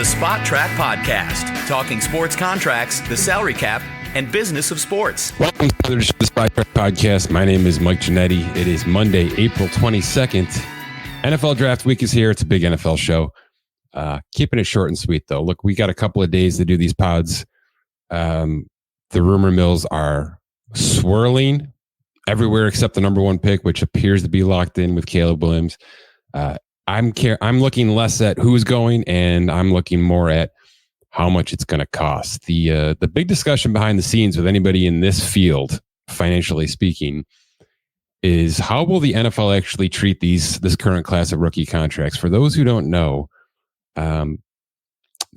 the Spot Track Podcast, talking sports contracts, the salary cap, and business of sports. Welcome to the Spot Track Podcast. My name is Mike Ginnitti. It is Monday, April 22nd. NFL Draft Week is here. It's a big NFL show. Keeping it short and sweet, though. Look, we got a couple of days to do these pods. The rumor mills are swirling everywhere except the number one pick, which appears to be locked in with Caleb Williams. I'm looking less at who's going, and I'm looking more at how much it's going to cost. The big discussion behind the scenes with anybody in this field, financially speaking, is how will the NFL actually treat this current class of rookie contracts? For those who don't know, the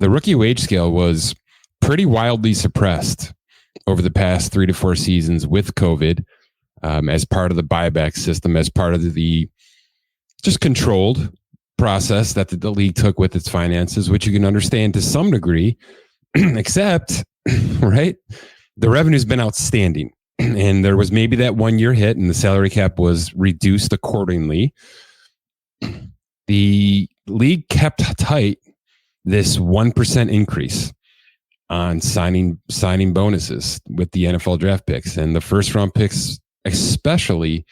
rookie wage scale was pretty wildly suppressed over the past 3 to 4 seasons with COVID, as part of the buyback system, as part of the just controlled process that the league took with its finances, which you can understand to some degree, except, right, the revenue's been outstanding. And there was maybe that 1 year hit and the salary cap was reduced accordingly. The league kept tight this 1% increase on signing bonuses with the NFL draft picks, and the first round picks especially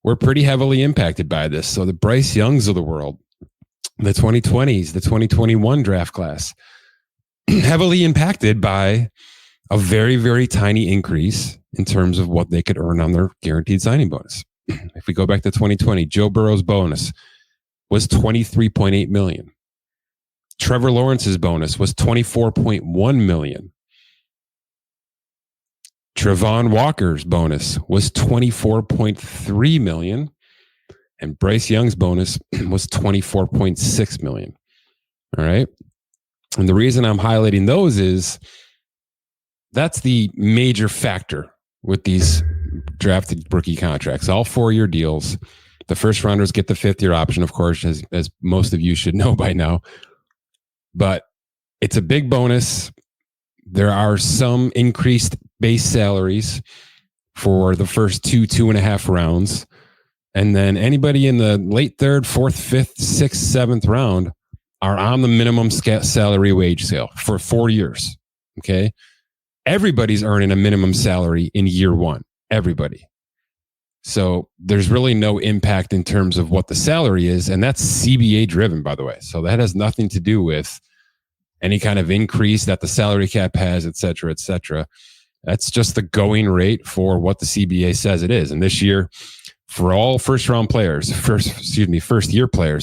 were pretty heavily impacted by this. So the Bryce Youngs of the world, the 2020s, the 2021 draft class, heavily impacted by a very, very tiny increase in terms of what they could earn on their guaranteed signing bonus. If we go back to 2020, Joe Burrow's bonus was $23.8 million. Trevor Lawrence's bonus was $24.1 million. Travon Walker's bonus was $24.3 million, and Bryce Young's bonus was $24.6 million. All right. And the reason I'm highlighting those is that's the major factor with these drafted rookie contracts. All 4-year deals. The first rounders get the 5th-year option, of course, as most of you should know by now. But it's a big bonus. There are some increased base salaries for the first 2.5 rounds. And then anybody in the late 3rd, 4th, 5th, 6th, 7th round are on the minimum salary wage scale for 4 years. Okay. Everybody's earning a minimum salary in year 1. Everybody. So there's really no impact in terms of what the salary is. And that's CBA driven, by the way. So that has nothing to do with any kind of increase that the salary cap has, et cetera, et cetera. That's just the going rate for what the CBA says it is. And this year, for all first year players,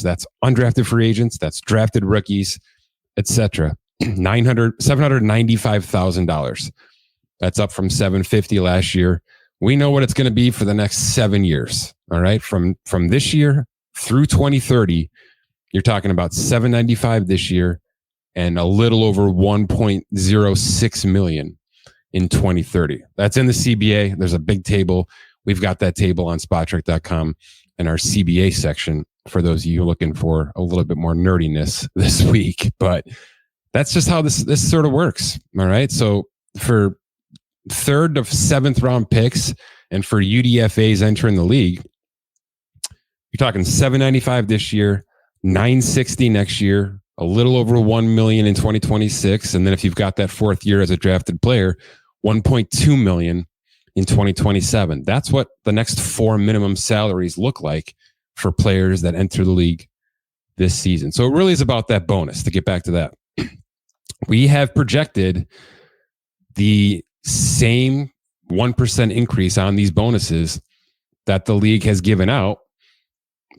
that's undrafted free agents, that's drafted rookies, et cetera, $795,000. That's up from $750 last year. We know what it's going to be for the next 7 years. All right. From this year through 2030, you're talking about $795 this year and a little over $1.06 million in 2030. That's in the CBA. There's a big table. We've got that table on spottrack.com in our CBA section for those of you looking for a little bit more nerdiness this week. But that's just how this sort of works. All right. So for 3rd to 7th round picks and for UDFAs entering the league, you're talking $795 this year, $960 next year, a little over $1 million in 2026. And then if you've got that 4th year as a drafted player, $1.2 million in 2027. That's what the next 4 minimum salaries look like for players that enter the league this season. So it really is about that bonus. To get back to that, we have projected the same 1% increase on these bonuses that the league has given out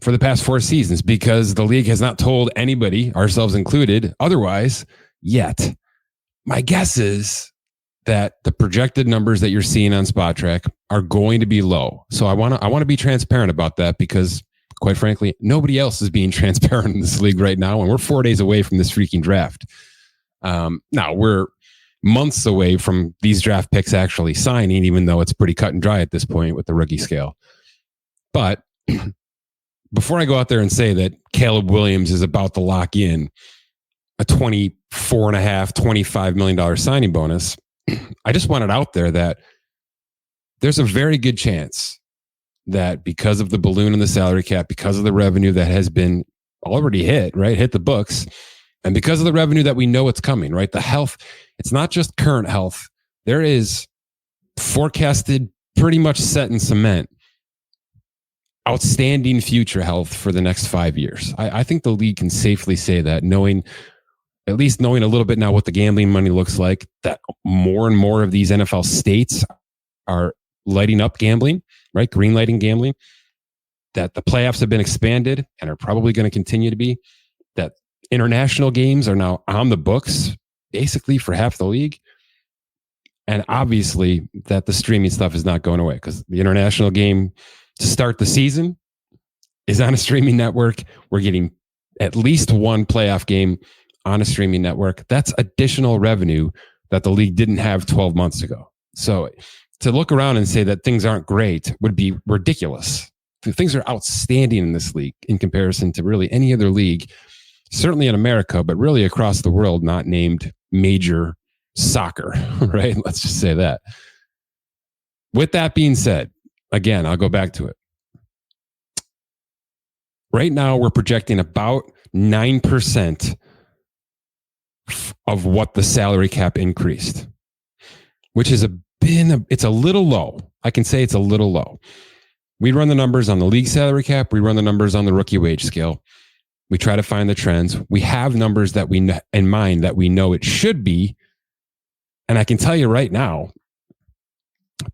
for the past 4 seasons, because the league has not told anybody, ourselves included, otherwise yet. My guess is that the projected numbers that you're seeing on Spot Track are going to be low. So I want to be transparent about that, because quite frankly, nobody else is being transparent in this league right now. And we're 4 days away from this freaking draft. Now we're months away from these draft picks actually signing, even though it's pretty cut and dry at this point with the rookie scale. But before I go out there and say that Caleb Williams is about to lock in a $24.5, $25 million signing bonus, I just want it out there that there's a very good chance that because of the balloon in the salary cap, because of the revenue that has been already hit the books, And because of the revenue that we know it's coming, right? The health, it's not just current health. There is forecasted, pretty much set in cement, outstanding future health for the next 5 years. I think the league can safely say that, at least knowing a little bit now what the gambling money looks like, that more and more of these NFL states are lighting up gambling, right? Green lighting gambling, that the playoffs have been expanded and are probably going to continue to be, that international games are now on the books basically for half the league. And obviously that the streaming stuff is not going away, because the international game to start the season is on a streaming network. We're getting at least one playoff game on a streaming network. That's additional revenue that the league didn't have 12 months ago. So to look around and say that things aren't great would be ridiculous. Things are outstanding in this league in comparison to really any other league, certainly in America, but really across the world, not named Major Soccer, right? Let's just say that. With that being said, again, I'll go back to it. Right now, we're projecting about 9% of what the salary cap increased, which is it's a little low. I can say it's a little low. We run the numbers on the league salary cap. We run the numbers on the rookie wage scale. We try to find the trends. We have numbers that we in mind that we know it should be. And I can tell you right now,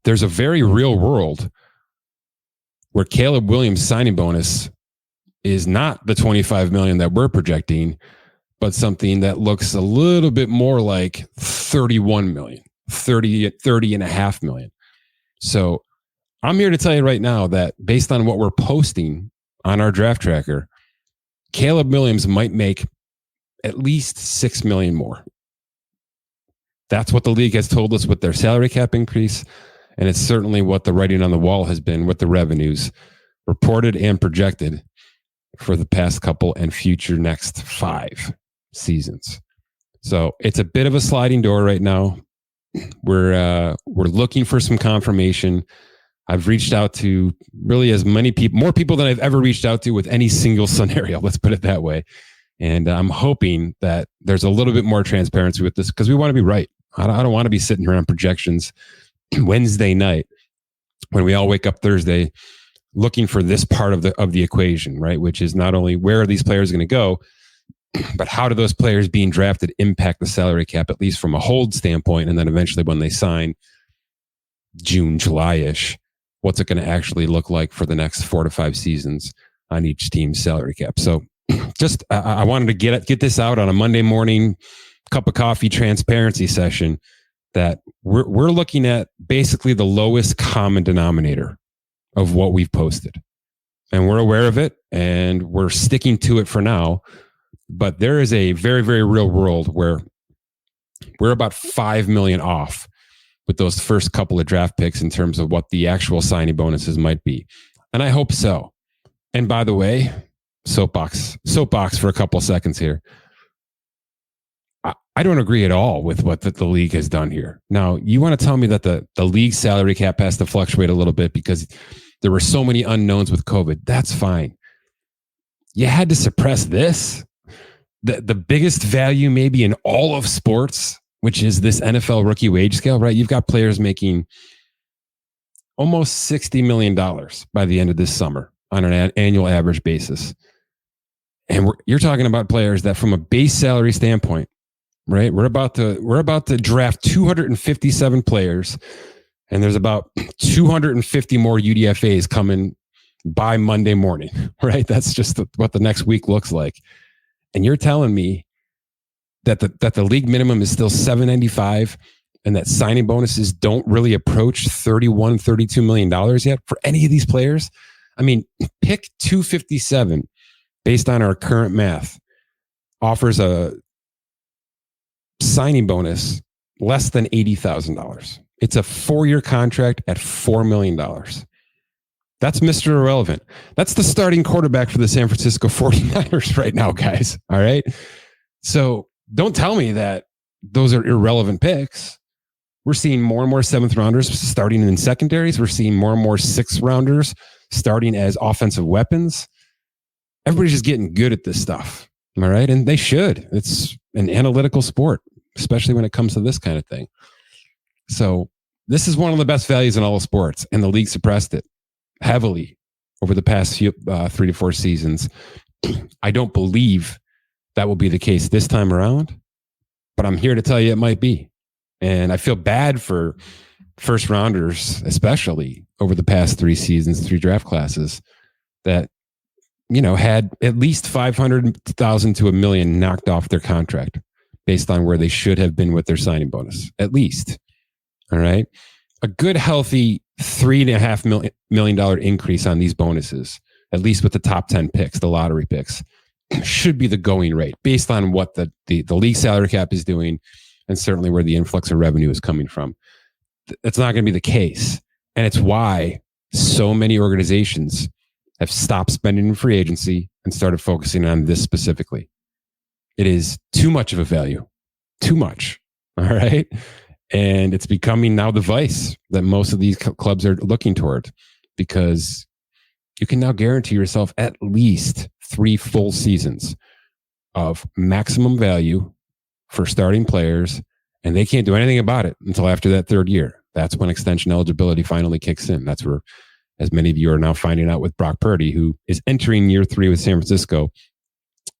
there's a very real world where Caleb Williams' signing bonus is not the $25 million that we're projecting, but something that looks a little bit more like $31 million, 30.5 million. So I'm here to tell you right now that based on what we're posting on our draft tracker, Caleb Williams might make at least $6 million more. That's what the league has told us with their salary cap increase. And it's certainly what the writing on the wall has been with the revenues reported and projected for the past couple and future next 5 seasons. So it's a bit of a sliding door right now. We're looking for some confirmation. I've reached out to really as many people, more people than I've ever reached out to with any single scenario. Let's put it that way. And I'm hoping that there's a little bit more transparency with this, because we want to be right. I don't want to be sitting here on projections Wednesday night when we all wake up Thursday looking for this part of the equation, right? Which is not only where are these players going to go, but how do those players being drafted impact the salary cap, at least from a hold standpoint, and then eventually when they sign June, July-ish, what's it going to actually look like for the next 4 to 5 seasons on each team's salary cap? So just I wanted to get this out on a Monday morning cup of coffee transparency session, that we're looking at basically the lowest common denominator of what we've posted. And we're aware of it and we're sticking to it for now. But there is a very, very real world where we're about 5 million off with those first couple of draft picks in terms of what the actual signing bonuses might be. And I hope so. And by the way, soapbox for a couple of seconds here. I don't agree at all with what the league has done here. Now, you want to tell me that the league salary cap has to fluctuate a little bit because there were so many unknowns with COVID. That's fine. You had to suppress this. The biggest value maybe in all of sports, which is this NFL rookie wage scale, right? You've got players making almost $60 million by the end of this summer on an annual average basis. And you're talking about players that from a base salary standpoint, right? We're about to draft 257 players, and there's about 250 more UDFAs coming by Monday morning, right? That's just what the next week looks like. And you're telling me that the league minimum is still $795 and that signing bonuses don't really approach $32 million yet for any of these players? I mean, pick 257 based on our current math offers a signing bonus less than $80,000. It's a 4-year contract at $4 million. That's Mr. Irrelevant. That's the starting quarterback for the San Francisco 49ers right now, guys. All right. So don't tell me that those are irrelevant picks. We're seeing more and more 7th rounders starting in secondaries. We're seeing more and more 6th rounders starting as offensive weapons. Everybody's just getting good at this stuff. All right. And they should. It's an analytical sport, especially when it comes to this kind of thing. So this is one of the best values in all of sports, and the league suppressed it heavily over the past 3 to 4 seasons. I don't believe that will be the case this time around, but I'm here to tell you it might be. And I feel bad for first rounders, especially over the past 3 seasons, 3 draft classes that, had at least 500,000 to $1 million knocked off their contract based on where they should have been with their signing bonus, at least. All right. A good, healthy $3.5 million increase on these bonuses, at least with the top 10 picks, the lottery picks, should be the going rate based on what the league salary cap is doing and certainly where the influx of revenue is coming from. That's not going to be the case. And it's why so many organizations have stopped spending in free agency and started focusing on this specifically. It is too much of a value, too much. All right. And it's becoming now the vice that most of these clubs are looking toward, because you can now guarantee yourself at least 3 full seasons of maximum value for starting players, and they can't do anything about it until after that 3rd year. That's when extension eligibility finally kicks in. That's where, as many of you are now finding out with Brock Purdy, who is entering year 3 with San Francisco.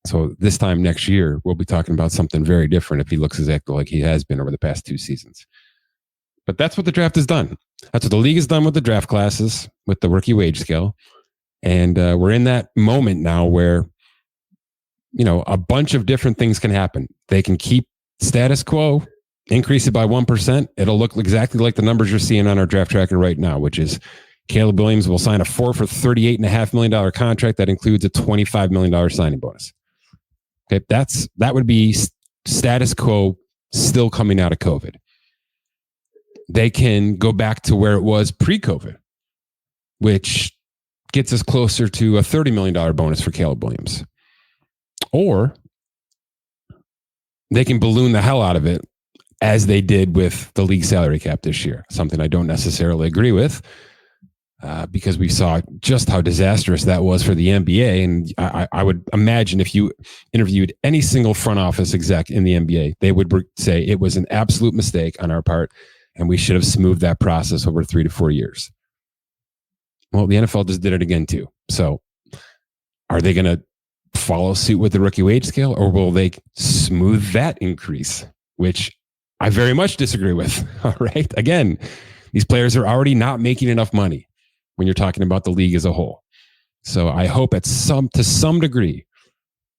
So this time next year, we'll be talking about something very different if he looks exactly like he has been over the past 2 seasons. But that's what the draft has done. That's what the league has done with the draft classes, with the rookie wage scale. And we're in that moment now where, a bunch of different things can happen. They can keep status quo, increase it by 1%. It'll look exactly like the numbers you're seeing on our draft tracker right now, which is Caleb Williams will sign a 4 for $38.5 million contract that includes a $25 million signing bonus. Okay, that would be status quo still coming out of COVID. They can go back to where it was pre-COVID, which gets us closer to a $30 million bonus for Caleb Williams. Or they can balloon the hell out of it, as they did with the league salary cap this year, something I don't necessarily agree with, because we saw just how disastrous that was for the NBA. And I would imagine if you interviewed any single front office exec in the NBA, they would say it was an absolute mistake on our part, and we should have smoothed that process over 3 to 4 years. Well, the NFL just did it again too. So are they going to follow suit with the rookie wage scale, or will they smooth that increase, which I very much disagree with? All right. Again, these players are already not making enough money when you're talking about the league as a whole. So I hope to some degree,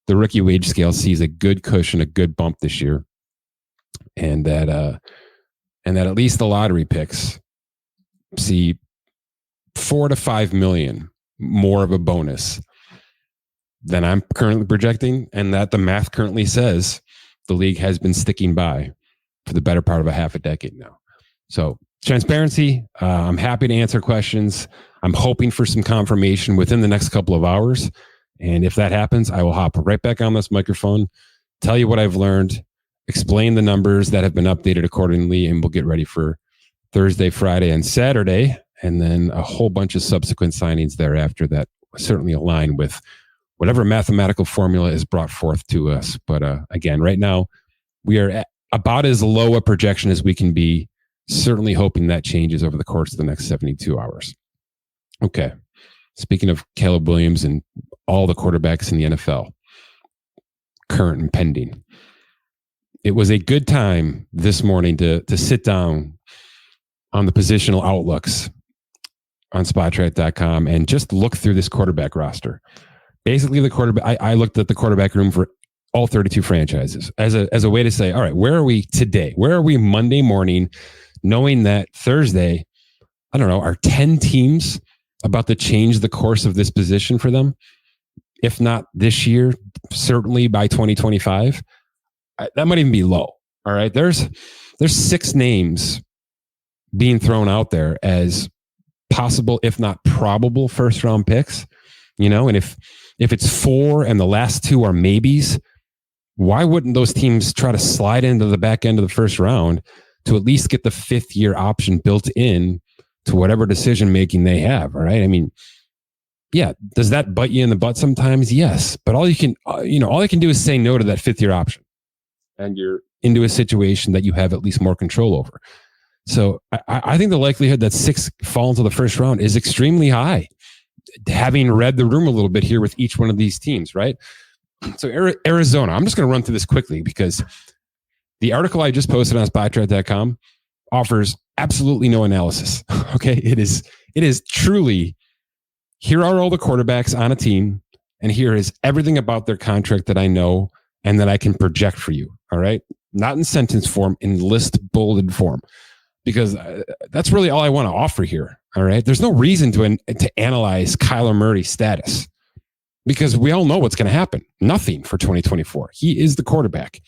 the rookie wage scale sees a good cushion, a good bump this year. And that at least the lottery picks see 4 to 5 million more of a bonus than I'm currently projecting, and that the math currently says the league has been sticking by for the better part of a half a decade now. So transparency, I'm happy to answer questions. I'm hoping for some confirmation within the next couple of hours. And if that happens, I will hop right back on this microphone, tell you what I've learned, explain the numbers that have been updated accordingly, and we'll get ready for Thursday, Friday, and Saturday, and then a whole bunch of subsequent signings thereafter that certainly align with whatever mathematical formula is brought forth to us. But again, right now, we are at about as low a projection as we can be, certainly hoping that changes over the course of the next 72 hours. Okay. Speaking of Caleb Williams and all the quarterbacks in the NFL, current and pending, it was a good time this morning to sit down on the positional outlooks on Spotrac.com and just look through this quarterback roster. Basically, the quarterback. I looked at the quarterback room for all 32 franchises as a way to say, all right, where are we today? Where are we Monday morning, knowing that Thursday, I don't know, are 10 teams about to change the course of this position for them? If not this year, certainly by 2025. That might even be low. All right, there's 6 names being thrown out there as possible, if not probable, first round picks. And if it's 4 and the last 2 are maybes, why wouldn't those teams try to slide into the back end of the first round to at least get the 5th year option built in to whatever decision making they have? All right. I mean, Yeah. Does that bite you in the butt sometimes? Yes. But all you can do is say no to that 5th year option. And you're into a situation that you have at least more control over. So I think the likelihood that 6 fall into the first round is extremely high, having read the room a little bit here with each one of these teams, right? So Arizona, I'm just going to run through this quickly because the article I just posted on Spotrac.com offers absolutely no analysis. Okay. It is truly, here are all the quarterbacks on a team, and here is everything about their contract that I know and that I can project for you. All right. Not in sentence form, in list bulleted form, because that's really all I want to offer here. All right. There's no reason to analyze Kyler Murray's status because we all know what's going to happen. Nothing for 2024. He is the quarterback.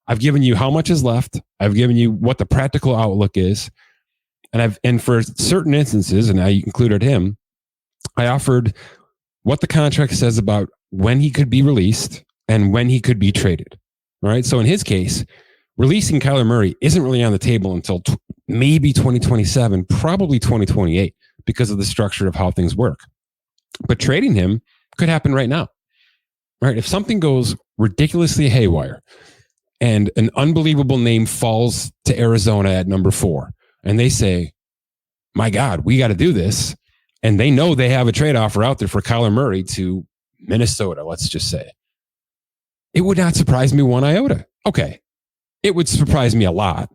I've given you how much is left. I've given you what the practical outlook is. And for certain instances, and I included him, I offered what the contract says about when he could be released and when he could be traded. All right. So in his case, releasing Kyler Murray isn't really on the table until maybe 2027, probably 2028, because of the structure of how things work. But trading him could happen right now. Right? If something goes ridiculously haywire and an unbelievable name falls to Arizona at number 4, and they say, my God, we got to do this. And they know they have a trade offer out there for Kyler Murray to Minnesota, let's just say. It would not surprise me one iota. Okay. It would surprise me a lot.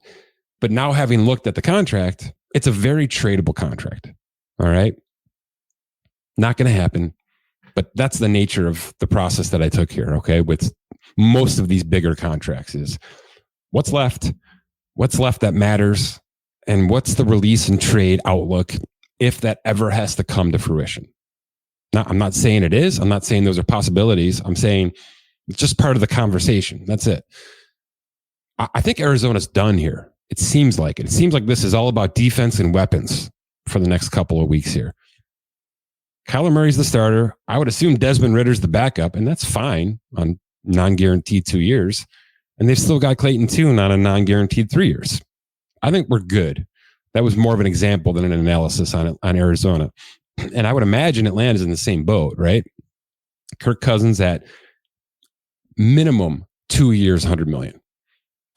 But now having looked at the contract, it's a very tradable contract. All right. Not going to happen. But that's the nature of the process that I took here. Okay. With most of these bigger contracts is what's left that matters, and what's the release and trade outlook if that ever has to come to fruition. Now, I'm not saying it is. I'm not saying those are possibilities. I'm saying it's just part of the conversation. That's it. I think Arizona's done here. It seems like it. It seems like this is all about defense and weapons for the next couple of weeks here. Kyler Murray's the starter. I would assume Desmond Ritter's the backup, and that's fine on non-guaranteed 2 years. And they've still got Clayton Tune on a non-guaranteed 3 years. I think we're good. That was more of an example than an analysis on Arizona. And I would imagine Atlanta's in the same boat, right? Kirk Cousins at minimum 2 years, $100 million.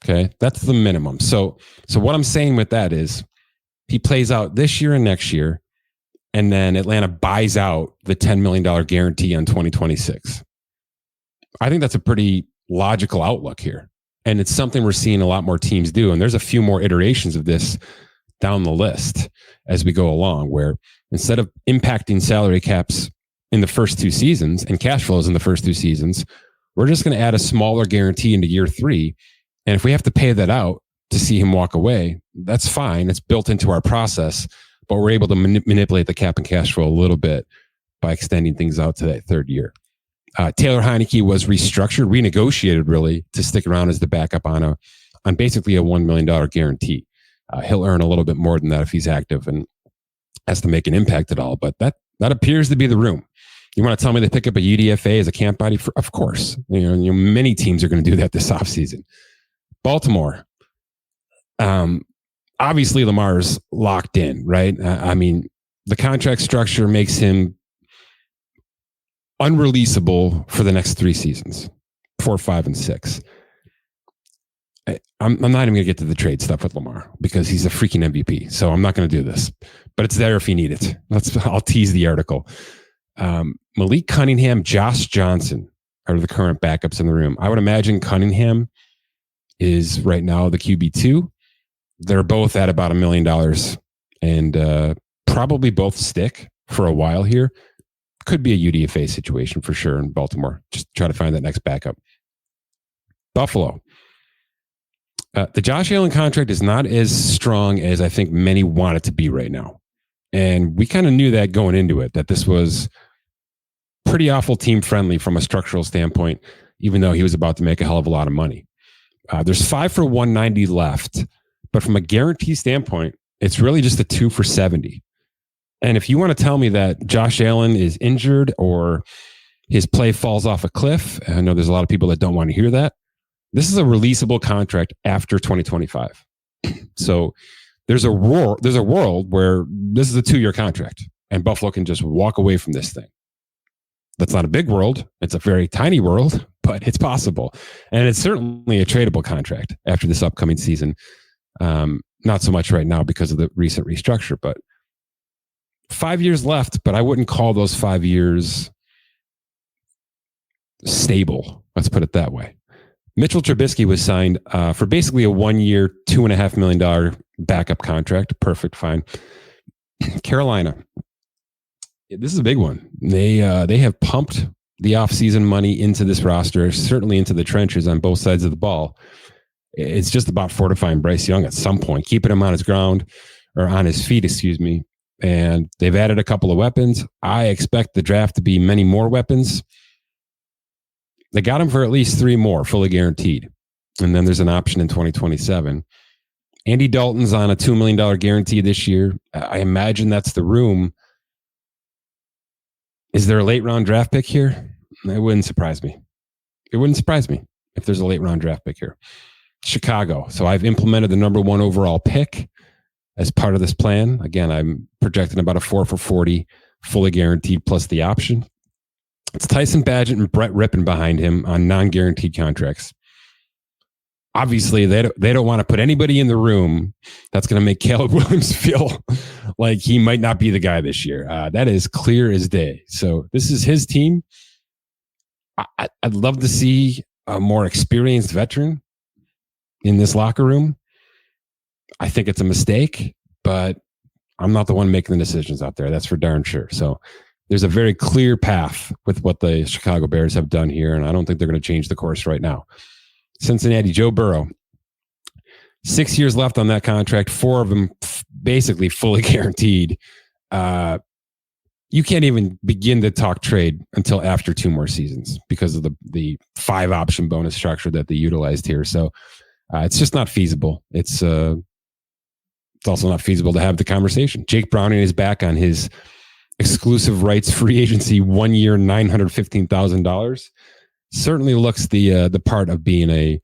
Okay. That's the minimum. So what I'm saying with that is he plays out this year and next year, and then Atlanta buys out the $10 million guarantee on 2026. I think that's a pretty logical outlook here. And it's something we're seeing a lot more teams do. And there's a few more iterations of this down the list as we go along, where instead of impacting salary caps in the first 2 seasons and cash flows in the first 2 seasons, we're just going to add a smaller guarantee into year 3. And if we have to pay that out to see him walk away, that's fine. It's built into our process, but we're able to manipulate the cap and cash flow a little bit by extending things out to that 3rd year. Taylor Heineke was restructured, renegotiated really to stick around as the backup on basically a $1 million guarantee. He'll earn a little bit more than that if he's active and has to make an impact at all. But that appears to be the room. You want to tell me they pick up a UDFA as a camp body? Of course. Many teams are going to do that this offseason. Baltimore. Obviously, Lamar's locked in, right? The contract structure makes him unreleasable for the next 3 seasons, 4, 5, and 6. I'm not even going to get to the trade stuff with Lamar because he's a freaking MVP. So I'm not going to do this, but it's there if you need it. I'll tease the article. Malik Cunningham, Josh Johnson are the current backups in the room. I would imagine Cunningham is right now the QB2. They're both at about $1 million and probably both stick for a while here. Could be a UDFA situation for sure in Baltimore. Just try to find that next backup. Buffalo. The Josh Allen contract is not as strong as I think many want it to be right now. And we kind of knew that going into it, that this was pretty awful team friendly from a structural standpoint, even though he was about to make a hell of a lot of money. There's 5 for $190 left, but from a guarantee standpoint, it's really just a 2 for $70. And if you want to tell me that Josh Allen is injured or his play falls off a cliff, I know there's a lot of people that don't want to hear that. This is a releasable contract after 2025. So there's a world where this is a 2-year contract and Buffalo can just walk away from this thing. That's not a big world. It's a very tiny world, but it's possible. And it's certainly a tradable contract after this upcoming season. Not so much right now because of the recent restructure, but 5 years left, but I wouldn't call those 5 years stable. Let's put it that way. Mitchell Trubisky was signed for basically a 1 year, $2.5 million backup contract. Perfect. Fine. Carolina. This is a big one. They have pumped the offseason money into this roster, certainly into the trenches on both sides of the ball. It's just about fortifying Bryce Young at some point, keeping him on his ground or on his feet, excuse me. And they've added a couple of weapons. I expect the draft to be many more weapons. They got him for at least 3 more, fully guaranteed. And then there's an option in 2027. Andy Dalton's on a $2 million guarantee this year. I imagine that's the room. Is there a late round draft pick here? It wouldn't surprise me. It wouldn't surprise me if there's a late round draft pick here. Chicago. So I've implemented the number 1 overall pick as part of this plan. Again, I'm projecting about a 4 for 40, fully guaranteed plus the option. It's Tyson Bagent and Brett Rippon behind him on non-guaranteed contracts. Obviously, they don't want to put anybody in the room that's going to make Caleb Williams feel like he might not be the guy this year. That is clear as day. So this is his team. I'd love to see a more experienced veteran in this locker room. I think it's a mistake, but I'm not the one making the decisions out there. That's for darn sure. So there's a very clear path with what the Chicago Bears have done here, and I don't think they're going to change the course right now. Cincinnati, Joe Burrow, 6 years left on that contract, 4 of them basically fully guaranteed. You can't even begin to talk trade until after 2 more seasons because of the 5 option bonus structure that they utilized here. So it's just not feasible. It's also not feasible to have the conversation. Jake Browning is back on his exclusive rights free agency, 1 year, $915,000. Certainly looks the part of being a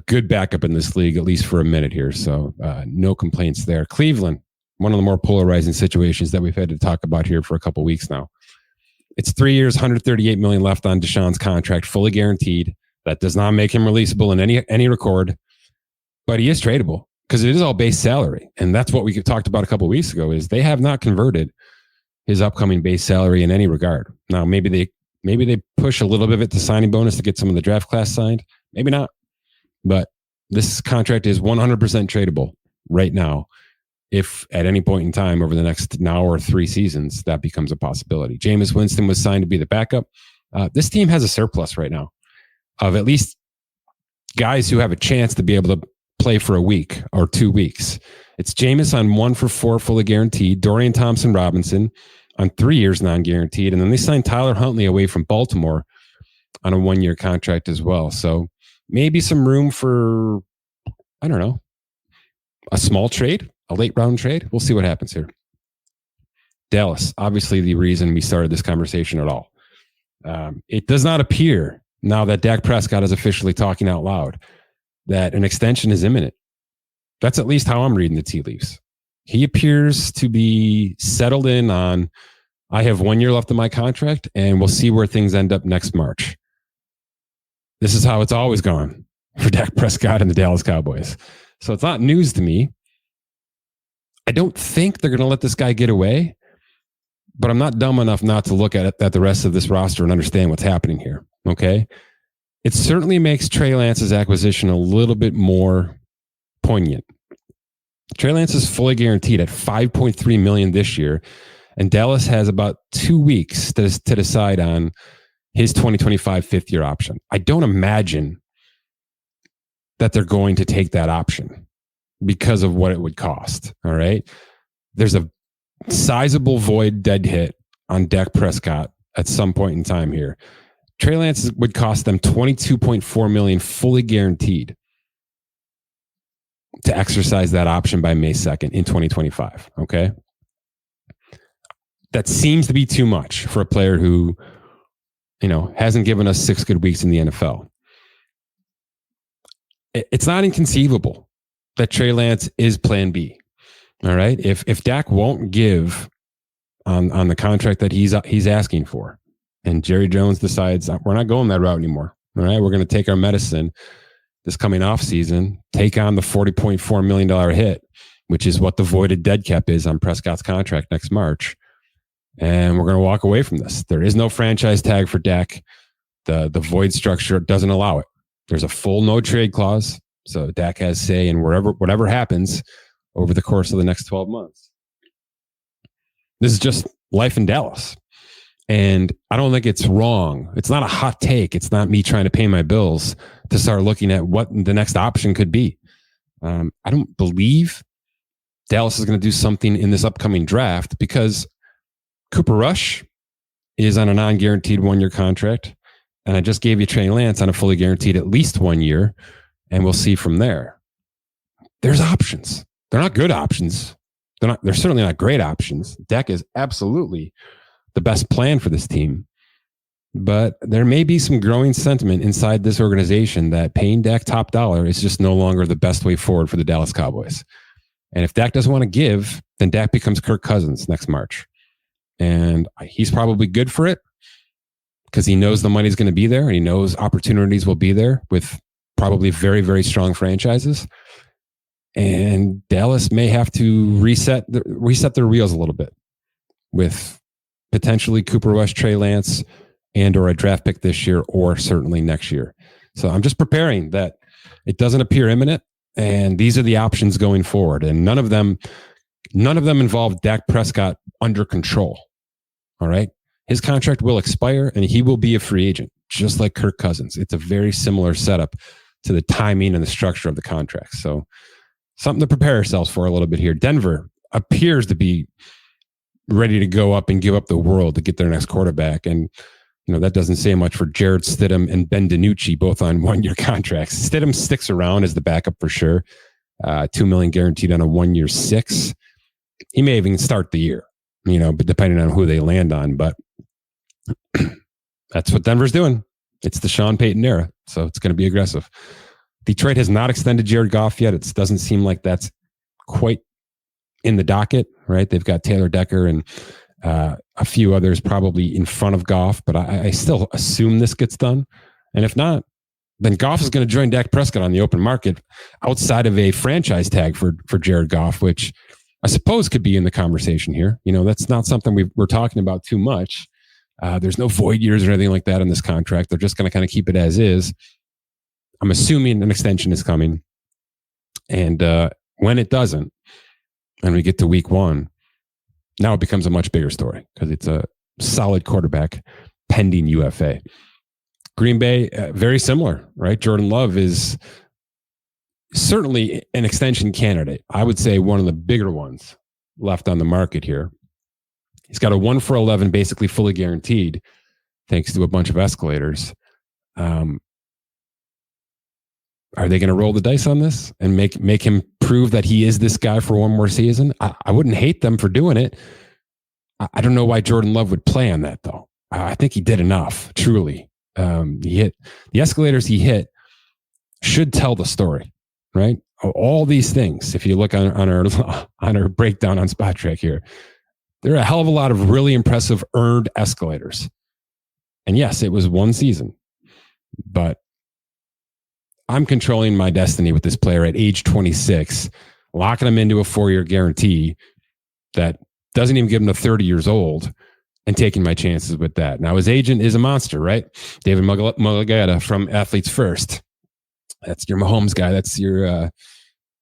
good backup in this league, at least for a minute here. So no complaints there. Cleveland, one of the more polarizing situations that we've had to talk about here for a couple of weeks now. It's 3 years, $138 million left on Deshaun's contract, fully guaranteed. That does not make him releasable in any record, but he is tradable because it is all base salary. And that's what we talked about a couple of weeks ago is they have not converted his upcoming base salary in any regard. Now, maybe they push a little bit of it to signing bonus to get some of the draft class signed. Maybe not. But this contract is 100% tradable right now. If at any point in time over the next now or 3 seasons, that becomes a possibility. Jameis Winston was signed to be the backup. This team has a surplus right now of at least guys who have a chance to be able to play for a week or 2 weeks. It's Jameis on 1 for 4 fully guaranteed, Dorian Thompson-Robinson on 3 years non-guaranteed, and then they signed Tyler Huntley away from Baltimore on a 1 year contract as well. So maybe some room for, I don't know, a small trade, a late round trade. We'll see what happens here. Dallas, obviously the reason we started this conversation at all. It does not appear now that Dak Prescott is officially talking out loud that an extension is imminent. That's at least how I'm reading the tea leaves. He appears to be settled in on, I have 1 year left of my contract and we'll see where things end up next March. This is how it's always gone for Dak Prescott and the Dallas Cowboys. So it's not news to me. I don't think they're going to let this guy get away, but I'm not dumb enough not to look at the rest of this roster and understand what's happening here. Okay. It certainly makes Trey Lance's acquisition a little bit more poignant. Trey Lance is fully guaranteed at $5.3 million this year, and Dallas has about 2 weeks to decide on his 2025 fifth year option. I don't imagine that they're going to take that option because of what it would cost. All right. There's a sizable void dead hit on Dak Prescott at some point in time here. Trey Lance would cost them $22.4 million fully guaranteed to exercise that option by May 2nd in 2025. Okay. That seems to be too much for a player who, hasn't given us 6 good weeks in the NFL. It's not inconceivable that Trey Lance is plan B. All right. If Dak won't give on the contract that he's asking for, and Jerry Jones decides we're not going that route anymore. All right, we're going to take our medicine this coming off season, take on the $40.4 million hit, which is what the voided dead cap is on Prescott's contract next March. And we're going to walk away from this. There is no franchise tag for Dak. The void structure doesn't allow it. There's a full no trade clause. So Dak has say in whatever happens over the course of the next 12 months. This is just life in Dallas. And I don't think it's wrong. It's not a hot take. It's not me trying to pay my bills to start looking at what the next option could be. I don't believe Dallas is going to do something in this upcoming draft because Cooper Rush is on a non-guaranteed 1-year contract. And I just gave you Trey Lance on a fully guaranteed at least 1 year. And we'll see from there. There's options. They're not good options. They're certainly not great options. Dak is absolutely the best plan for this team. But there may be some growing sentiment inside this organization that paying Dak top dollar is just no longer the best way forward for the Dallas Cowboys. And if Dak doesn't want to give, then Dak becomes Kirk Cousins next March. And he's probably good for it because he knows the money's going to be there and he knows opportunities will be there with probably very, very strong franchises. And Dallas may have to reset their wheels a little bit with potentially Cooper Rush, Trey Lance, and or a draft pick this year or certainly next year. So I'm just preparing that it doesn't appear imminent. And these are the options going forward. And none of them involve Dak Prescott under control. All right. His contract will expire and he will be a free agent, just like Kirk Cousins. It's a very similar setup to the timing and the structure of the contract. So something to prepare ourselves for a little bit here. Denver appears to be ready to go up and give up the world to get their next quarterback. And, that doesn't say much for Jared Stidham and Ben DiNucci, both on 1-year contracts. Stidham sticks around as the backup for sure. $2 million guaranteed on a 1-year $6. He may even start the year, but depending on who they land on. But that's what Denver's doing. It's the Sean Payton era. So it's going to be aggressive. Detroit has not extended Jared Goff yet. It doesn't seem like that's quite in the docket, right? They've got Taylor Decker and a few others probably in front of Goff, but I still assume this gets done. And if not, then Goff is going to join Dak Prescott on the open market outside of a franchise tag for Jared Goff, which I suppose could be in the conversation here. That's not something we're talking about too much. There's no void years or anything like that in this contract. They're just going to kind of keep it as is. I'm assuming an extension is coming. And when it doesn't, and we get to week 1, now it becomes a much bigger story because it's a solid quarterback pending UFA. Green Bay, very similar, right? Jordan Love is certainly an extension candidate. I would say one of the bigger ones left on the market here. He's got a 1 for 11, basically fully guaranteed, thanks to a bunch of escalators. Are they going to roll the dice on this and make him prove that he is this guy for one more season? I wouldn't hate them for doing it. I don't know why Jordan Love would play on that, though. I think he did enough, truly. He hit the escalators he hit should tell the story, right? All these things, if you look on our breakdown on Spot Track here, there are a hell of a lot of really impressive earned escalators. And yes, it was one season, but I'm controlling my destiny with this player at age 26, locking him into a 4-year guarantee that doesn't even give him to 30 years old and taking my chances with that. Now, his agent is a monster, right? David Mulligata from Athletes First. That's your Mahomes guy. That's your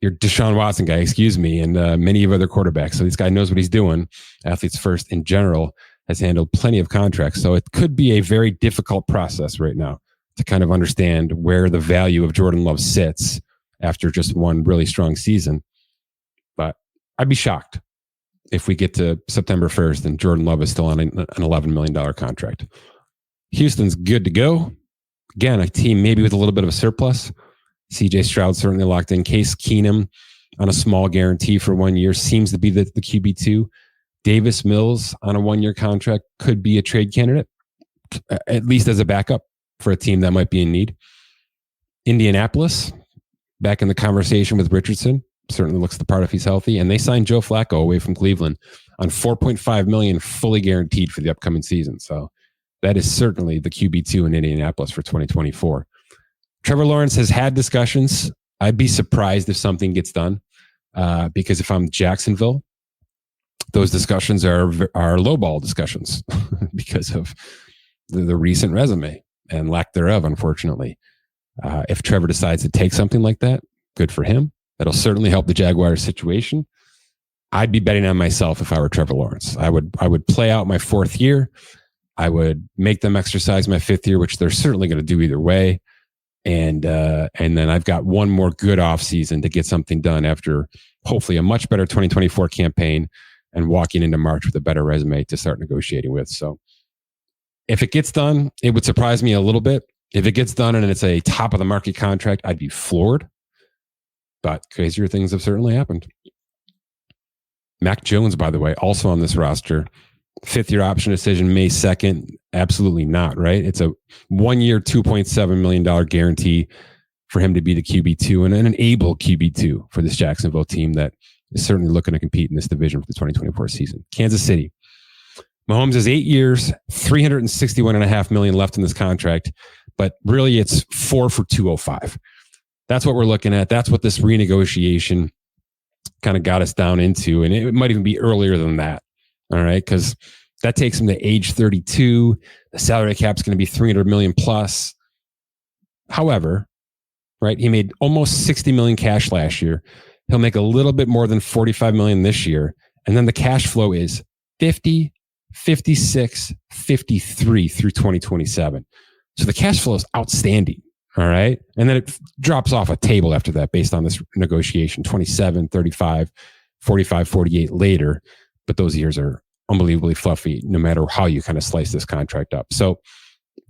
Deshaun Watson guy, excuse me, and many of other quarterbacks. So this guy knows what he's doing. Athletes First in general has handled plenty of contracts. So it could be a very difficult process right now to kind of understand where the value of Jordan Love sits after just one really strong season. But I'd be shocked if we get to September 1st and Jordan Love is still on an $11 million contract. Houston's good to go. Again, a team maybe with a little bit of a surplus. CJ Stroud certainly locked in. Case Keenum on a small guarantee for 1 year seems to be the QB2. Davis Mills on a 1-year contract could be a trade candidate, at least as a backup for a team that might be in need. Indianapolis, back in the conversation with Richardson, certainly looks the part if he's healthy. And they signed Joe Flacco away from Cleveland on $4.5 million fully guaranteed for the upcoming season. So that is certainly the QB2 in Indianapolis for 2024. Trevor Lawrence has had discussions. I'd be surprised if something gets done because if I'm Jacksonville, those discussions are lowball discussions because of the recent resume and lack thereof, unfortunately. If Trevor decides to take something like that, good for him. That'll certainly help the Jaguars situation. I'd be betting on myself if I were Trevor Lawrence. I would play out my 4th year. I would make them exercise my 5th year, which they're certainly going to do either way. And then I've got one more good offseason to get something done after hopefully a much better 2024 campaign and walking into March with a better resume to start negotiating with. So if it gets done, it would surprise me a little bit. If it gets done and it's a top of the market contract, I'd be floored. But crazier things have certainly happened. Mac Jones, by the way, also on this roster. 5th year option decision May 2nd. Absolutely not, right? It's a 1 year, $2.7 million guarantee for him to be the QB2 and an able QB2 for this Jacksonville team that is certainly looking to compete in this division for the 2024 season. Kansas City. Mahomes has 8 years, $361.5 million left in this contract, but really it's 4 for $205. That's what we're looking at. That's what this renegotiation kind of got us down into. And it might even be earlier than that. All right. Because that takes him to age 32. The salary cap is going to be $300 million plus. However, right, he made almost $60 million cash last year. He'll make a little bit more than $45 million this year. And then the cash flow is 50, 56, 53 through 2027. So the cash flow is outstanding. All right. And then it drops off a table after that based on this negotiation, 27, 35, 45, 48 later. But those years are unbelievably fluffy, no matter how you kind of slice this contract up. So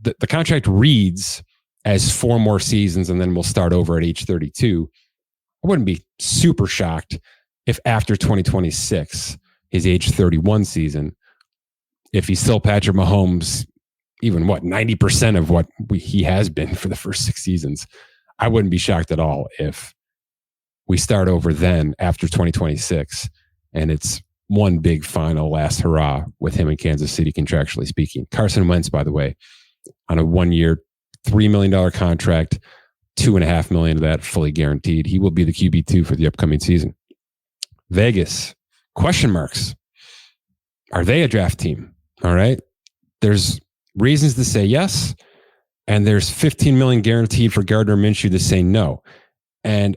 the contract reads as 4 more seasons, and then we'll start over at age 32. I wouldn't be super shocked if after 2026, his age 31 season, if he's still Patrick Mahomes, even 90% of what he has been for the first 6 seasons, I wouldn't be shocked at all if we start over then after 2026 and it's one big final last hurrah with him in Kansas City, contractually speaking. Carson Wentz, by the way, on a 1 year, $3 million contract, $2.5 million of that fully guaranteed. He will be the QB2 for the upcoming season. Vegas, question marks. Are they a draft team? All right. There's reasons to say yes, and there's $15 million guaranteed for Gardner Minshew to say no. And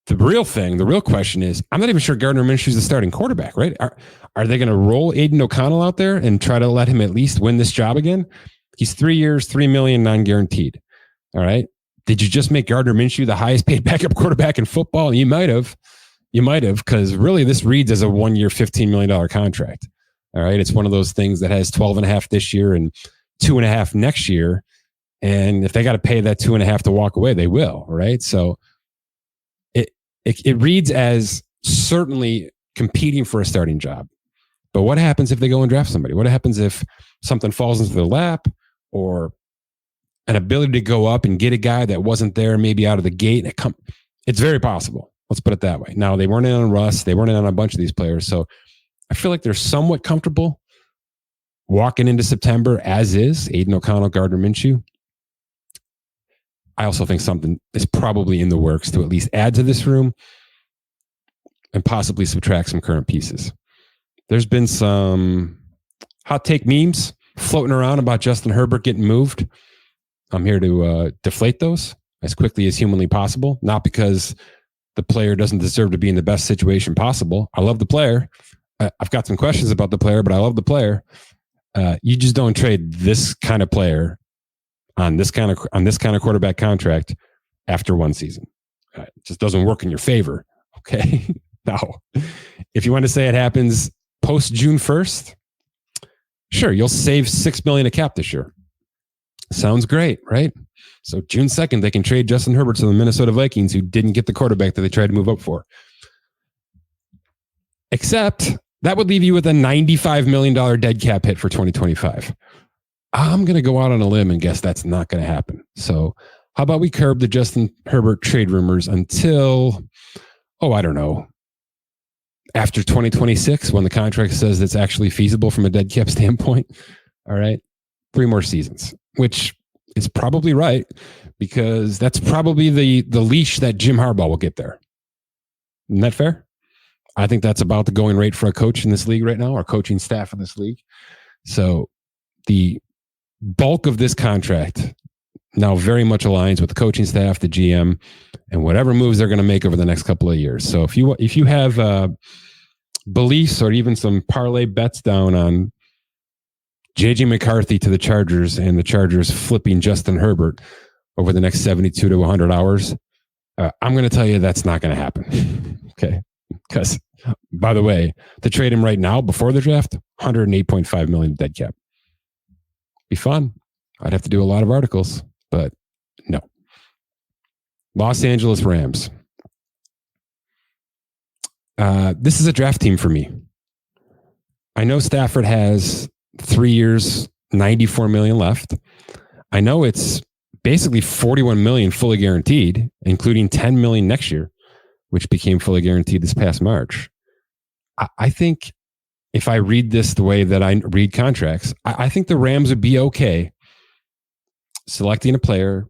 the real question is, I'm not even sure Gardner Minshew is the starting quarterback, right? Are they going to roll Aiden O'Connell out there and try to let him at least win this job again? He's 3 years, $3 million non-guaranteed. All right. Did you just make Gardner Minshew the highest paid backup quarterback in football? You might have, because really this reads as a 1 year, $15 million contract. All right. It's one of those things that has 12.5 this year and 2.5 next year. And if they got to pay that 2.5 to walk away, they will. Right. So it reads as certainly competing for a starting job. But what happens if they go and draft somebody? What happens if something falls into their lap, or an ability to go up and get a guy that wasn't there maybe out of the gate? It's very possible. Let's put it that way. Now, they weren't in on Russ. They weren't in on a bunch of these players. So I feel like they're somewhat comfortable walking into September as is. Aiden O'Connell, Gardner Minshew. I also think something is probably in the works to at least add to this room and possibly subtract some current pieces. There's been some hot take memes floating around about Justin Herbert getting moved. I'm here to deflate those as quickly as humanly possible, not because the player doesn't deserve to be in the best situation possible. I love the player. I've got some questions about the player, but I love the player. You just don't trade this kind of player on this kind of quarterback contract after one season. It just doesn't work in your favor. Okay. Now, if you want to say it happens post June 1st, sure, you'll save $6 million of cap this year. Sounds great, right? So June 2nd, they can trade Justin Herbert to the Minnesota Vikings, who didn't get the quarterback that they tried to move up for. Except that would leave you with a $95 million dead cap hit for 2025. I'm going to go out on a limb and guess that's not going to happen. So how about we curb the Justin Herbert trade rumors until, I don't know, after 2026, when the contract says it's actually feasible from a dead cap standpoint. All right. 3 more seasons, which is probably right because that's probably the leash that Jim Harbaugh will get there. Isn't that fair? I think that's about the going rate for a coach in this league right now, or coaching staff in this league. So the bulk of this contract now very much aligns with the coaching staff, the GM, and whatever moves they're going to make over the next couple of years. So if you have beliefs or even some parlay bets down on JJ McCarthy to the Chargers and the Chargers flipping Justin Herbert over the next 72 to 100 hours, I'm going to tell you that's not going to happen. Okay. Because, by the way, to trade him right now before the draft, $108.5 million dead cap. Be fun. I'd have to do a lot of articles, but no. Los Angeles Rams. This is a draft team for me. I know Stafford has 3 years, $94 million left. I know it's basically $41 million fully guaranteed, including $10 million next year, which became fully guaranteed this past March. I think if I read this the way that I read contracts, I think the Rams would be okay selecting a player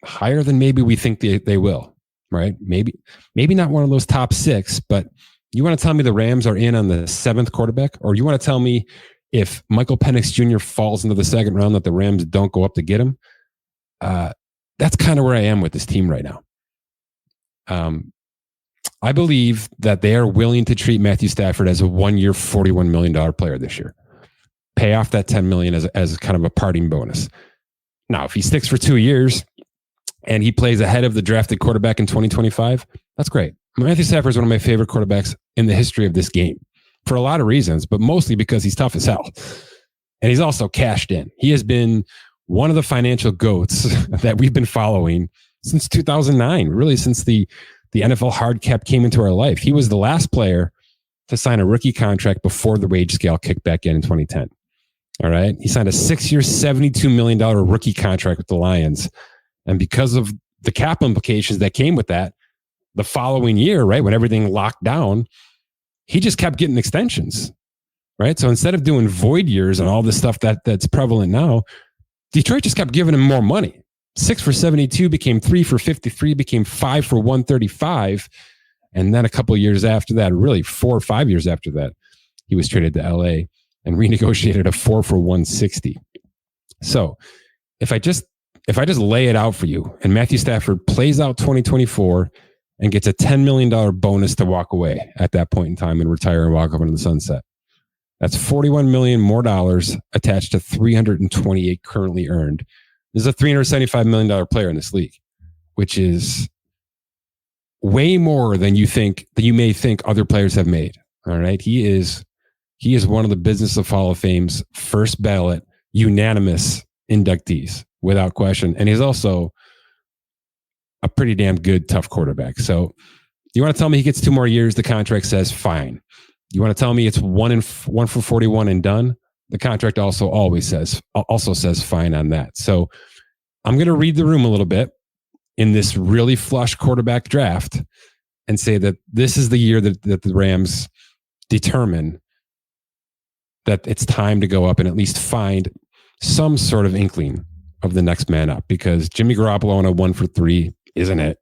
higher than maybe we think they will, right? Maybe not one of those top 6, but you want to tell me the Rams are in on the 7th quarterback, or you want to tell me if Michael Penix Jr. falls into the 2nd round that the Rams don't go up to get him? That's kind of where I am with this team right now. I believe that they are willing to treat Matthew Stafford as a 1-year, $41 million player this year. Pay off that $10 million as kind of a parting bonus. Now, if he sticks for 2 years and he plays ahead of the drafted quarterback in 2025, that's great. Matthew Stafford is one of my favorite quarterbacks in the history of this game for a lot of reasons, but mostly because he's tough as hell. And he's also cashed in. He has been one of the financial goats that we've been following since 2009, really since the NFL hard cap came into our life. He was the last player to sign a rookie contract before the wage scale kicked back in 2010. All right. He signed a 6-year, $72 million rookie contract with the Lions. And because of the cap implications that came with that, the following year, right, when everything locked down, he just kept getting extensions, right? So instead of doing void years and all this stuff that's prevalent now, Detroit just kept giving him more money. 6 for 72 became 3 for 53, became 5 for 135. And then a couple of years after that, really 4 or 5 years after that, he was traded to LA and renegotiated a 4 for 160. So if I just lay it out for you and Matthew Stafford plays out 2024 and gets a $10 million bonus to walk away at that point in time and retire and walk off into the sunset, that's $41 million more dollars attached to 328 currently earned. This is a $375 million player in this league, which is way more than you may think other players have made. All right. He is one of the Business of Hall of Fame's first ballot unanimous inductees without question. And he's also a pretty damn good, tough quarterback. So you want to tell me he gets 2 more years? The contract says fine. You want to tell me it's 1 for 41 and done? The contract also says fine on that. So I'm going to read the room a little bit in this really flush quarterback draft and say that this is the year that the Rams determine that it's time to go up and at least find some sort of inkling of the next man up, because Jimmy Garoppolo on a 1 for 3 isn't it.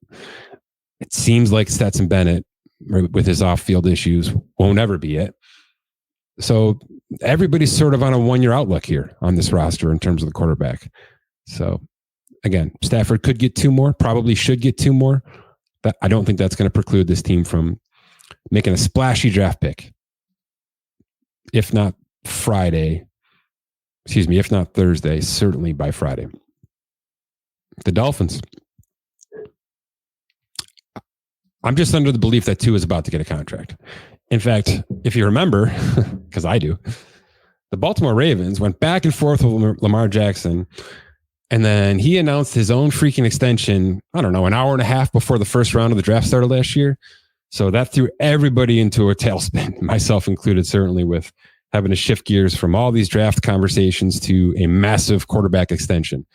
It seems like Stetson Bennett with his off-field issues won't ever be it. So everybody's sort of on a 1-year outlook here on this roster in terms of the quarterback. So again, Stafford could get 2 more, probably should get 2 more, but I don't think that's going to preclude this team from making a splashy draft pick. If not Thursday, certainly by Friday. The Dolphins. I'm just under the belief that Tua is about to get a contract. In fact, if you remember, because I do, the Baltimore Ravens went back and forth with Lamar Jackson, and then he announced his own freaking extension, I don't know, an hour and a half before the first round of the draft started last year. So that threw everybody into a tailspin, myself included, certainly, with having to shift gears from all these draft conversations to a massive quarterback extension.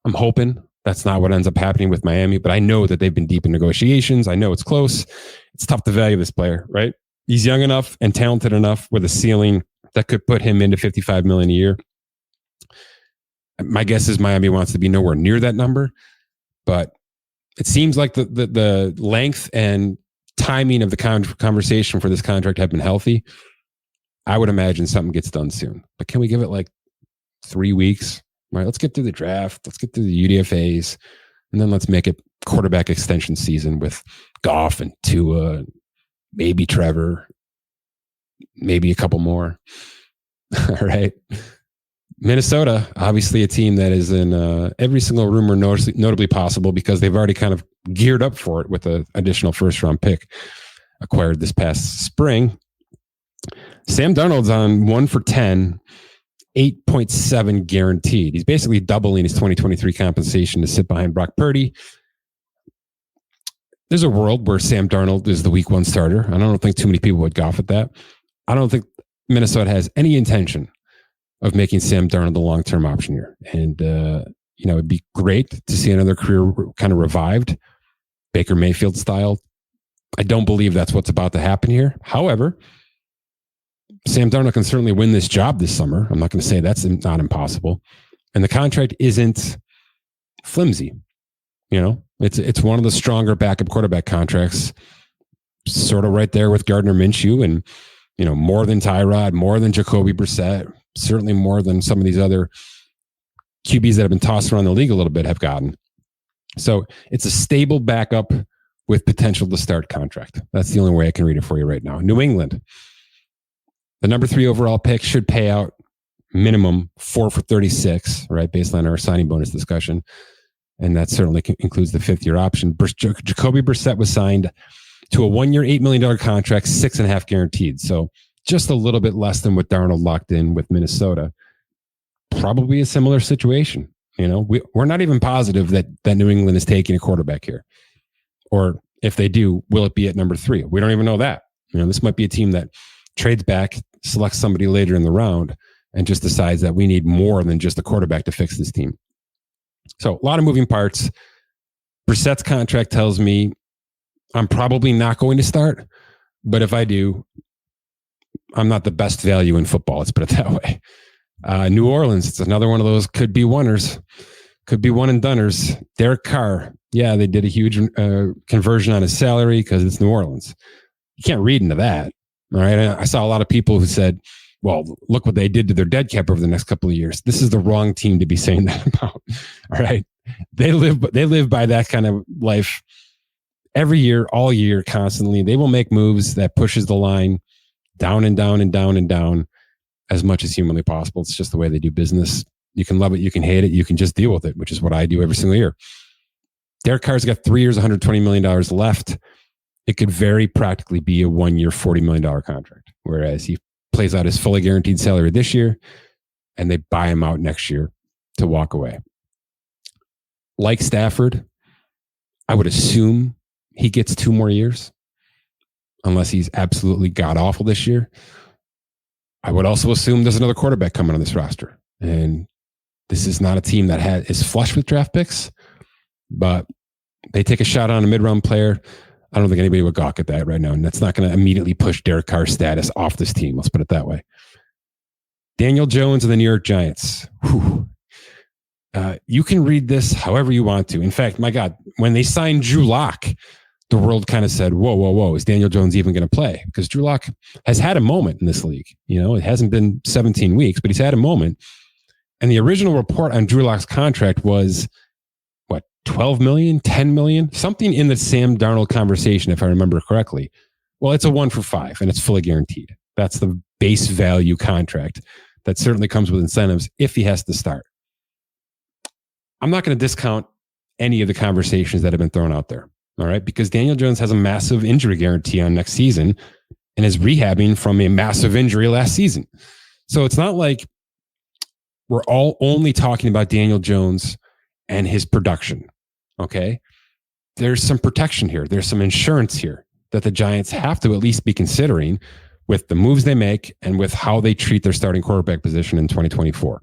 I'm hoping that's not what ends up happening with Miami, but I know that they've been deep in negotiations. I know it's close. It's tough to value this player, right? He's young enough and talented enough with a ceiling that could put him into $55 million a year. My guess is Miami wants to be nowhere near that number, but it seems like the length and timing of the conversation for this contract have been healthy. I would imagine something gets done soon, but can we give it like 3 weeks? All right, let's get through the draft. Let's get through the UDFAs, and then let's make it quarterback extension season with Goff and Tua, maybe Trevor, maybe a couple more. All right. Minnesota, obviously a team that is in every single rumor notably possible because they've already kind of geared up for it with an additional first-round pick acquired this past spring. Sam Darnold's on 1 for 10, 8.7 guaranteed. He's basically doubling his 2023 compensation to sit behind Brock Purdy. There's a world where Sam Darnold is the week 1 starter. I don't think too many people would golf at that. I don't think Minnesota has any intention of making Sam Darnold the long-term option here. And, it'd be great to see another career kind of revived, Baker Mayfield style. I don't believe that's what's about to happen here. However, Sam Darnold can certainly win this job this summer. I'm not going to say that's not impossible. And the contract isn't flimsy. It's one of the stronger backup quarterback contracts, sort of right there with Gardner Minshew and, more than Tyrod, more than Jacoby Brissett, certainly more than some of these other QBs that have been tossed around the league a little bit have gotten. So it's a stable backup with potential to start contract. That's the only way I can read it for you right now. New England, the number 3 overall pick should pay out minimum 4 for 36, right? Based on our signing bonus discussion. And that certainly includes the 5th-year option. Jacoby Brissett was signed to a 1-year, $8 million contract, 6.5 guaranteed. So just a little bit less than what Darnold locked in with Minnesota. Probably a similar situation. We're not even positive that New England is taking a quarterback here. Or if they do, will it be at number 3? We don't even know that. This might be a team that trades back, selects somebody later in the round, and just decides that we need more than just a quarterback to fix this team. So a lot of moving parts. Brissett's contract tells me I'm probably not going to start, but if I do, I'm not the best value in football. Let's put it that way. New Orleans, it's another one of those could be oneers, could be one and doners. Derek Carr, yeah, they did a huge conversion on his salary because it's New Orleans. You can't read into that. All right. I saw a lot of people who said, well, look what they did to their dead cap over the next couple of years. This is the wrong team to be saying that about. All right. They live by that kind of life every year, all year, constantly. They will make moves that pushes the line down and down and down and down as much as humanly possible. It's just the way they do business. You can love it. You can hate it. You can just deal with it, which is what I do every single year. Derek Carr's got 3 years, $120 million left. It could very practically be a 1-year, $40 million contract, whereas he plays out his fully guaranteed salary this year and they buy him out next year to walk away. Like Stafford, I would assume he gets 2 more years unless he's absolutely god-awful this year. I would also assume there's another quarterback coming on this roster. And this is not a team that is flush with draft picks, but they take a shot on a mid-round player. I don't think anybody would gawk at that right now. And that's not going to immediately push Derek Carr's status off this team. Let's put it that way. Daniel Jones and the New York Giants. You can read this however you want to. In fact, my God, when they signed Drew Lock, the world kind of said, whoa, is Daniel Jones even going to play? Because Drew Lock has had a moment in this league. It hasn't been 17 weeks, but he's had a moment. And the original report on Drew Lock's contract was, 12 million, 10 million, something in the Sam Darnold conversation, if I remember correctly. Well, it's a 1 for 5 and it's fully guaranteed. That's the base value contract that certainly comes with incentives if he has to start. I'm not going to discount any of the conversations that have been thrown out there. All right. Because Daniel Jones has a massive injury guarantee on next season and is rehabbing from a massive injury last season. So it's not like we're all only talking about Daniel Jones and his production. Okay. There's some protection here. There's some insurance here that the Giants have to at least be considering with the moves they make and with how they treat their starting quarterback position in 2024.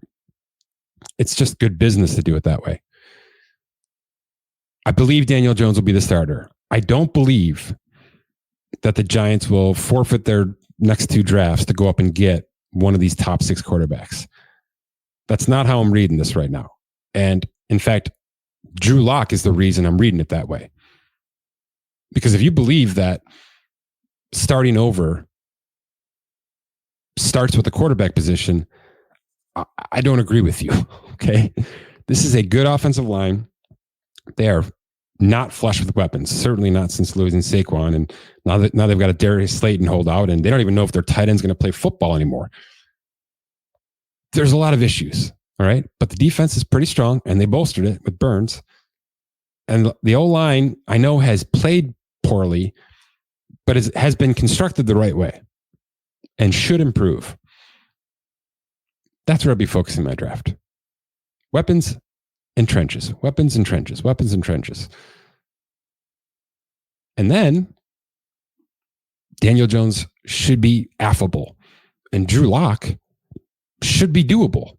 It's just good business to do it that way. I believe Daniel Jones will be the starter. I don't believe that the Giants will forfeit their next 2 drafts to go up and get one of these top 6 quarterbacks. That's not how I'm reading this right now. And in fact, Drew Lock is the reason I'm reading it that way. Because if you believe that starting over starts with the quarterback position, I don't agree with you. Okay. This is a good offensive line. They are not flush with weapons, certainly not since losing Saquon. And now they've got a Darius Slayton holdout, and they don't even know if their tight end's going to play football anymore. There's a lot of issues. All right. But the defense is pretty strong, and they bolstered it with Burns. And the O-line, I know, has played poorly, but has been constructed the right way and should improve. That's where I'd be focusing my draft. Weapons and trenches, weapons and trenches, weapons and trenches. And then Daniel Jones should be affable, and Drew Lock should be doable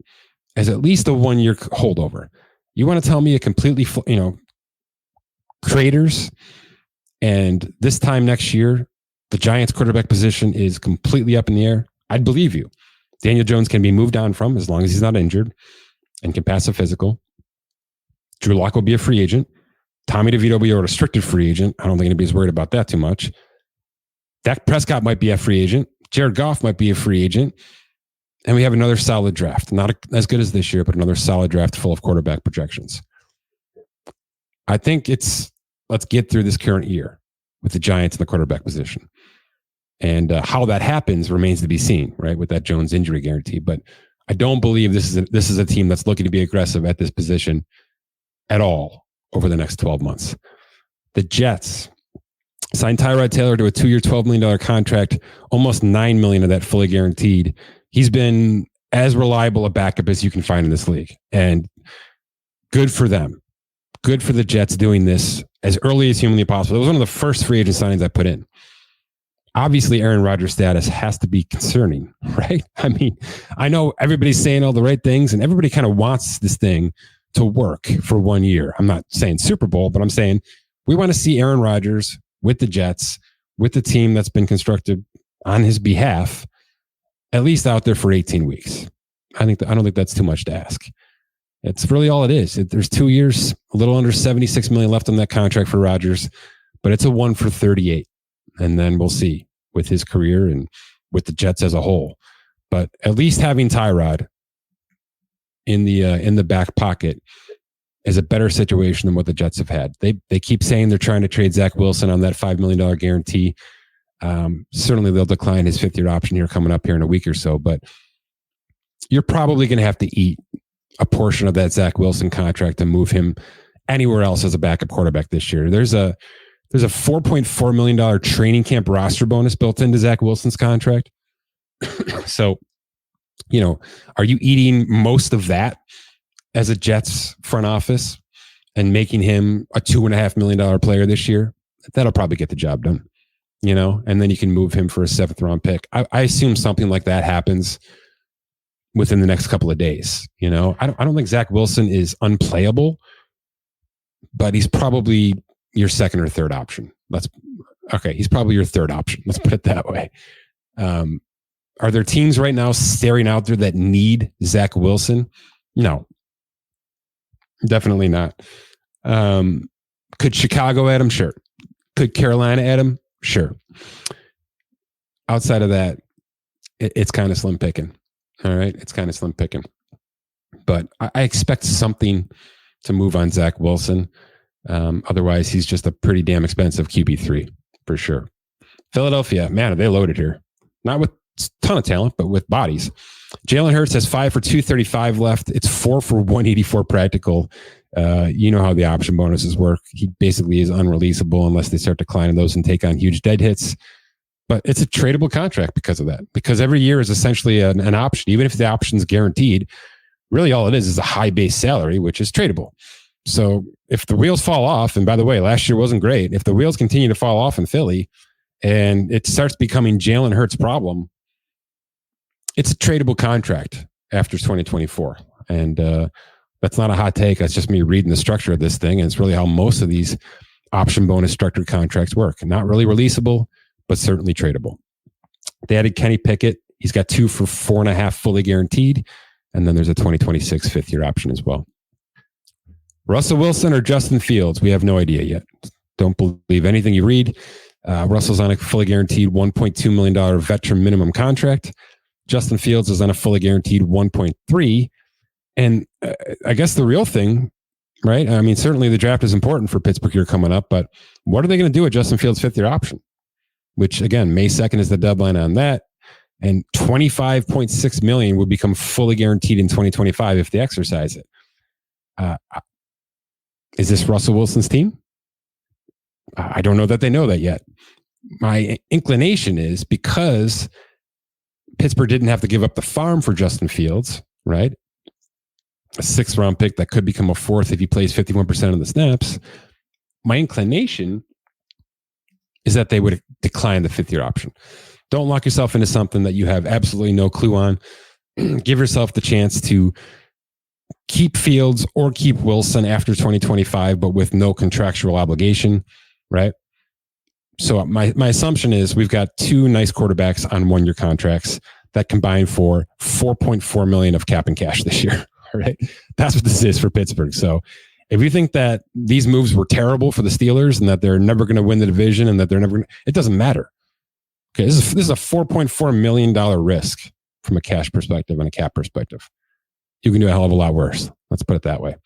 as at least a 1-year holdover. You want to tell me a completely, craters, and this time next year, the Giants quarterback position is completely up in the air? I'd believe you. Daniel Jones can be moved on from as long as he's not injured and can pass a physical. Drew Lock will be a free agent. Tommy DeVito will be a restricted free agent. I don't think anybody's worried about that too much. Dak Prescott might be a free agent. Jared Goff might be a free agent. And we have another solid draft. Not as good as this year, but another solid draft full of quarterback projections. I think let's get through this current year with the Giants in the quarterback position. And how that happens remains to be seen, right, with that Jones injury guarantee. But I don't believe this is a team that's looking to be aggressive at this position at all over the next 12 months. The Jets signed Tyrod Taylor to a 2-year, $12 million contract, almost $9 million of that fully guaranteed. He's been as reliable a backup as you can find in this league. And good for them. Good for the Jets doing this as early as humanly possible. It was one of the first free agent signings I put in. Obviously, Aaron Rodgers' status has to be concerning, right? I mean, I know everybody's saying all the right things, and everybody kind of wants this thing to work for 1 year. I'm not saying Super Bowl, but I'm saying we want to see Aaron Rodgers with the Jets, with the team that's been constructed on his behalf, at least out there for 18 weeks. I don't think that's too much to ask. It's really all it is. There's 2 years, a little under $76 million left on that contract for Rodgers, but it's a 1 for 38. And then we'll see with his career and with the Jets as a whole. But at least having Tyrod in the back pocket is a better situation than what the Jets have had. They keep saying they're trying to trade Zach Wilson on that $5 million guarantee. Certainly they'll decline his 5th-year option here coming up here in a week or so. But you're probably going to have to eat a portion of that Zach Wilson contract to move him anywhere else as a backup quarterback this year. There's a $4.4 million training camp roster bonus built into Zach Wilson's contract. So, are you eating most of that as a Jets front office and making him a $2.5 million player this year? That'll probably get the job done, and then you can move him for a 7th round pick. I assume something like that happens within the next couple of days. I don't think Zach Wilson is unplayable, but he's probably your 2nd or 3rd option. He's probably your 3rd option. Let's put it that way. Are there teams right now staring out there that need Zach Wilson? No, definitely not. Could Chicago add him? Sure. Could Carolina add him? Sure. Outside of that, it's kind of slim picking. All right. It's kind of slim picking, but I expect something to move on Zach Wilson. Otherwise, he's just a pretty damn expensive QB3 for sure. Philadelphia, man, are they loaded here? Not with a ton of talent, but with bodies. Jalen Hurts has 5 for 235 left. It's 4 for 184 practical. You know how the option bonuses work. He basically is unreleasable unless they start declining those and take on huge dead hits. But it's a tradable contract because of that. Because every year is essentially an option. Even if the option's guaranteed, really all it is a high base salary, which is tradable. So if the wheels fall off, and by the way, last year wasn't great. If the wheels continue to fall off in Philly and it starts becoming Jalen Hurts' problem, it's a tradable contract after 2024. And that's not a hot take. That's just me reading the structure of this thing. And it's really how most of these option bonus structured contracts work. Not really releasable, but certainly tradable. They added Kenny Pickett He's got 2 for 4.5 fully guaranteed. And then there's a 2026 fifth-year option as well. Russell Wilson or Justin Fields? We have no idea yet. Don't believe anything you read. Russell's on a fully guaranteed $1.2 million veteran minimum contract. Justin Fields is on a fully guaranteed 1.3. And I guess the real thing, right? I mean, certainly the draft is important for Pittsburgh here coming up, but what are they going to do with Justin Fields' fifth-year option? Which, again, May 2nd is the deadline on that. And $25.6 million would become fully guaranteed in 2025 if they exercise it. Is this Russell Wilson's team? I don't know that they know that yet. My inclination is because Pittsburgh didn't have to give up the farm for Justin Fields, right? A 6th round pick that could become a 4th if he plays 51% of the snaps. My inclination is that they would decline the 5th-year option. Don't lock yourself into something that you have absolutely no clue on. Give yourself the chance to keep Fields or keep Wilson after 2025, but with no contractual obligation, right? So my assumption is we've got 2 nice quarterbacks on 1-year contracts that combine for $4.4 million of cap and cash this year, right? That's what this is for Pittsburgh. So if you think that these moves were terrible for the Steelers and that they're never going to win the division and that they're never, it doesn't matter. Okay, this is a $4.4 million risk from a cash perspective and a cap perspective. You can do a hell of a lot worse. Let's put it that way.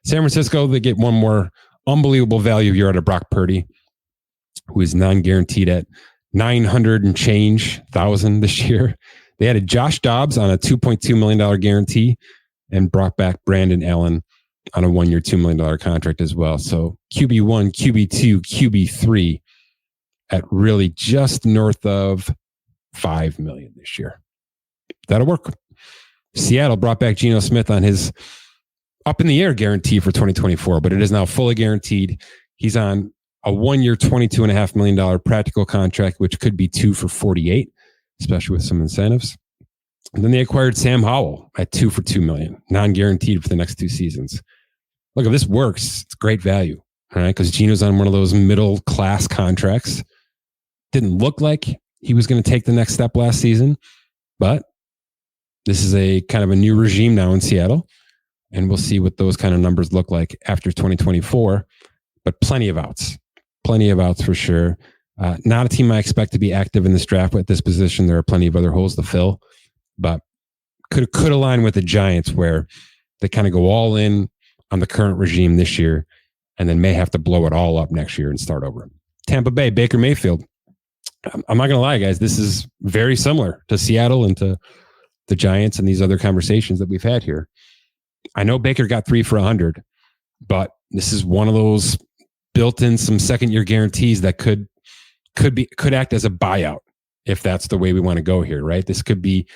San Francisco, they get one more unbelievable value year out of Brock Purdy, who is non-guaranteed at $900 and change thousand this year. They added Josh Dobbs on a $2.2 million guarantee and brought back Brandon Allen on a 1-year, $2 million contract as well. So QB1, QB2, QB3 at really just north of $5 million this year. That'll work. Seattle brought back Geno Smith on his up in the air guarantee for 2024, but it is now fully guaranteed. He's on a 1-year, $22.5 million practical contract, which could be 2 for 48, especially with some incentives. And then they acquired Sam Howell at 2 for $2 million, non-guaranteed for the next 2 seasons. Look, if this works, it's great value, all right? Because Geno's on one of those middle class contracts. Didn't look like he was going to take the next step last season, but this is a kind of a new regime now in Seattle, and we'll see what those kind of numbers look like after 2024. But plenty of outs for sure. Not a team I expect to be active in this draft at this position. There are plenty of other holes to fill, but could align with the Giants where they kind of go all in on the current regime this year and then may have to blow it all up next year and start over. Tampa Bay, Baker Mayfield. I'm not going to lie, guys. This is very similar to Seattle and to the Giants and these other conversations that we've had here. I know Baker got 3 for 100, but this is one of those built in some second-year guarantees that could act as a buyout if that's the way we want to go here, right? This could be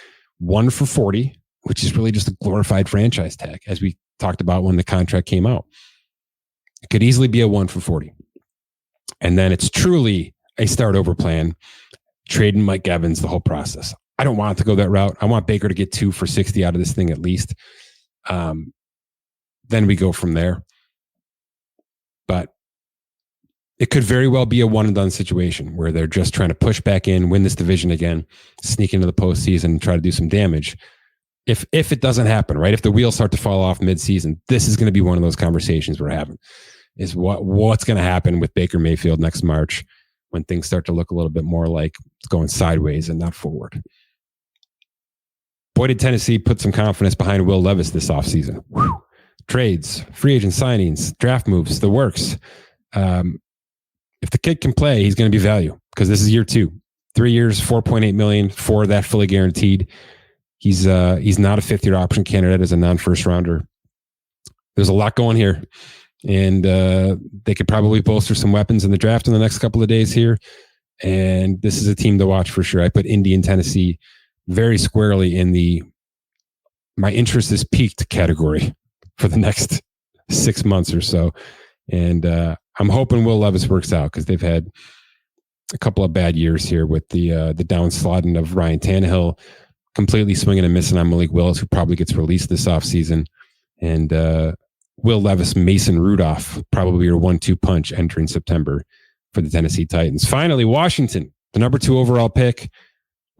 1 for 40, which is really just a glorified franchise tag, as we talked about when the contract came out. It could easily be a 1 for 40. And then it's truly a start over plan, trading Mike Evans, the whole process. I don't want it to go that route. I want Baker to get 2 for 60 out of this thing at least. Then we go from there. But it could very well be a one and done situation where they're just trying to push back in, win this division again, sneak into the postseason and try to do some damage. If it doesn't happen, right? If the wheels start to fall off midseason, this is going to be one of those conversations we're having. Is what's going to happen with Baker Mayfield next March when things start to look a little bit more like it's going sideways and not forward. Boy, did Tennessee put some confidence behind Will Levis this offseason. Trades, free agent signings, draft moves, the works. If the kid can play, he's going to be value because this is year 2. 3 years, $4.8 million for that fully guaranteed. He's not a 5th-year option candidate as a non-first rounder. There's a lot going here, and they could probably bolster some weapons in the draft in the next couple of days here. And this is a team to watch for sure. I put Indy and Tennessee very squarely in the my interest is peaked category for the next 6 months or so. And I'm hoping Will Levis works out because they've had a couple of bad years here with the downslodding of Ryan Tannehill, completely swinging and missing on Malik Willis, who probably gets released this offseason. And Will Levis, Mason Rudolph, probably your 1-2 punch entering September for the Tennessee Titans. Finally, Washington, the number 2 overall pick.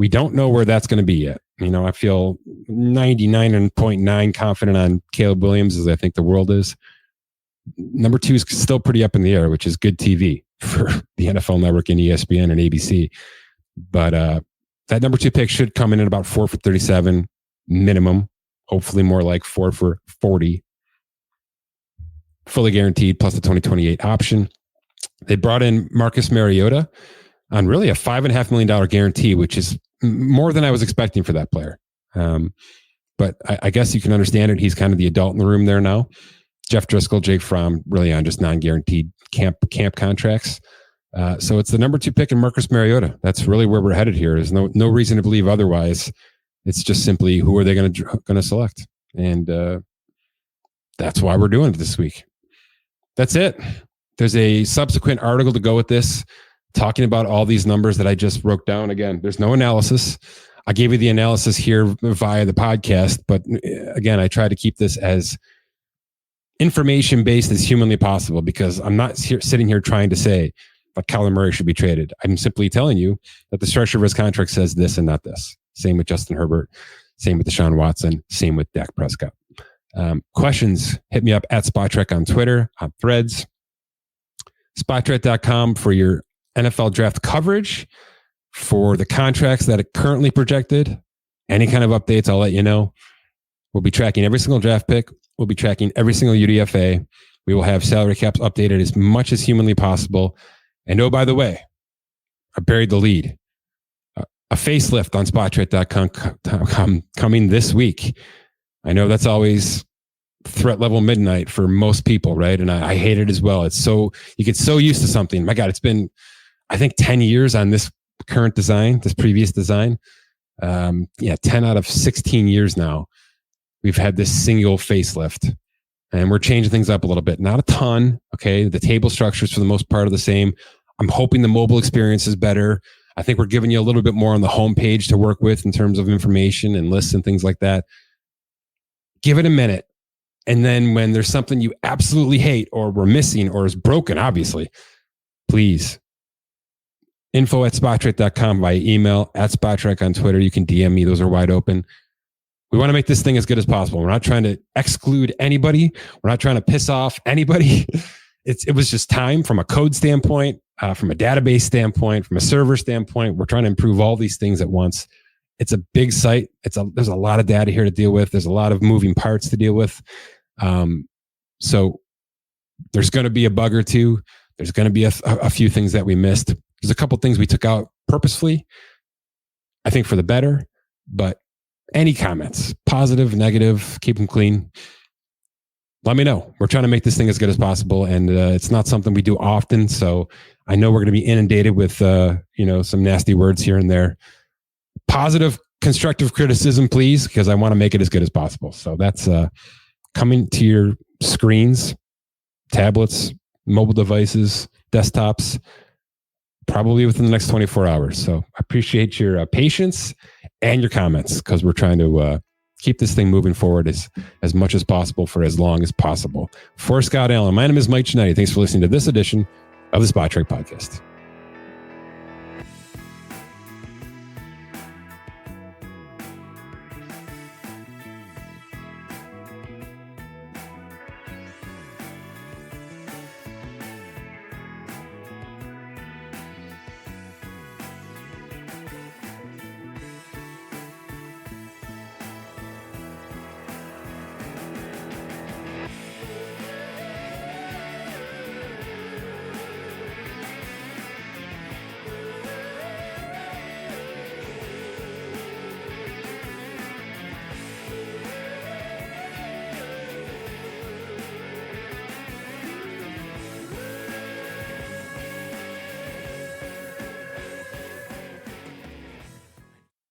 We don't know where that's going to be yet. I feel 99.9 confident on Caleb Williams, as I think the world is. Number 2 is still pretty up in the air, which is good TV for the NFL Network and ESPN and ABC. But that number 2 pick should come in at about 4 for 37 minimum, hopefully more like 4 for 40. Fully guaranteed, plus the 2028 option. They brought in Marcus Mariota on really a $5.5 million guarantee, which is more than I was expecting for that player. But I guess you can understand it. He's kind of the adult in the room there now. Jeff Driscoll, Jake Fromm, really on just non-guaranteed camp contracts. So it's the number 2 pick in Marcus Mariota. That's really where we're headed here. There's no reason to believe otherwise. It's just simply who are they going to select, and that's why we're doing it this week. That's it. There's a subsequent article to go with this, talking about all these numbers that I just broke down. Again, there's no analysis. I gave you the analysis here via the podcast, but again, I try to keep this as information-based as humanly possible, because I'm not sitting here trying to say that Kyler Murray should be traded. I'm simply telling you that the structure of his contract says this and not this. Same with Justin Herbert, same with Deshaun Watson, same with Dak Prescott. Questions, hit me up at SpotTrek on Twitter, on Threads, SpotTrek.com for your NFL draft coverage, for the contracts that are currently projected. Any kind of updates, I'll let you know. We'll be tracking every single draft pick. We'll be tracking every single UDFA. We will have salary caps updated as much as humanly possible. And oh, by the way, I buried the lead. A facelift on SpotTrek.com coming this week. I know that's always threat level midnight for most people, right? And I hate it as well. It's so, you get so used to something. My God, it's been, I think, 10 years on this current design, this previous design. 10 out of 16 years now, we've had this single facelift, and we're changing things up a little bit. Not a ton, okay? The table structures for the most part are the same. I'm hoping the mobile experience is better. I think we're giving you a little bit more on the homepage to work with in terms of information and lists and things like that. Give it a minute. And then when there's something you absolutely hate or we're missing or is broken, obviously, please, info@SpotTrek.com via email, at SpotTrek on Twitter. You can DM me. Those are wide open. We want to make this thing as good as possible. We're not trying to exclude anybody. We're not trying to piss off anybody. It was just time from a code standpoint, from a database standpoint, from a server standpoint. We're trying to improve all these things at once. It's a big site. There's a lot of data here to deal with. There's a lot of moving parts to deal with. So there's going to be a bug or two. There's going to be a few things that we missed. There's a couple things we took out purposefully, I think for the better, but any comments, positive, negative, keep them clean. Let me know. We're trying to make this thing as good as possible, and it's not something we do often. So I know we're going to be inundated with, some nasty words here and there. Positive, constructive criticism, please, because I want to make it as good as possible. So that's coming to your screens, tablets, mobile devices, desktops, probably within the next 24 hours. So I appreciate your patience and your comments, because we're trying to keep this thing moving forward as much as possible for as long as possible. For Scott Allen, my name is Mike Ginnitti. Thanks for listening to this edition of the Spot Trek Podcast.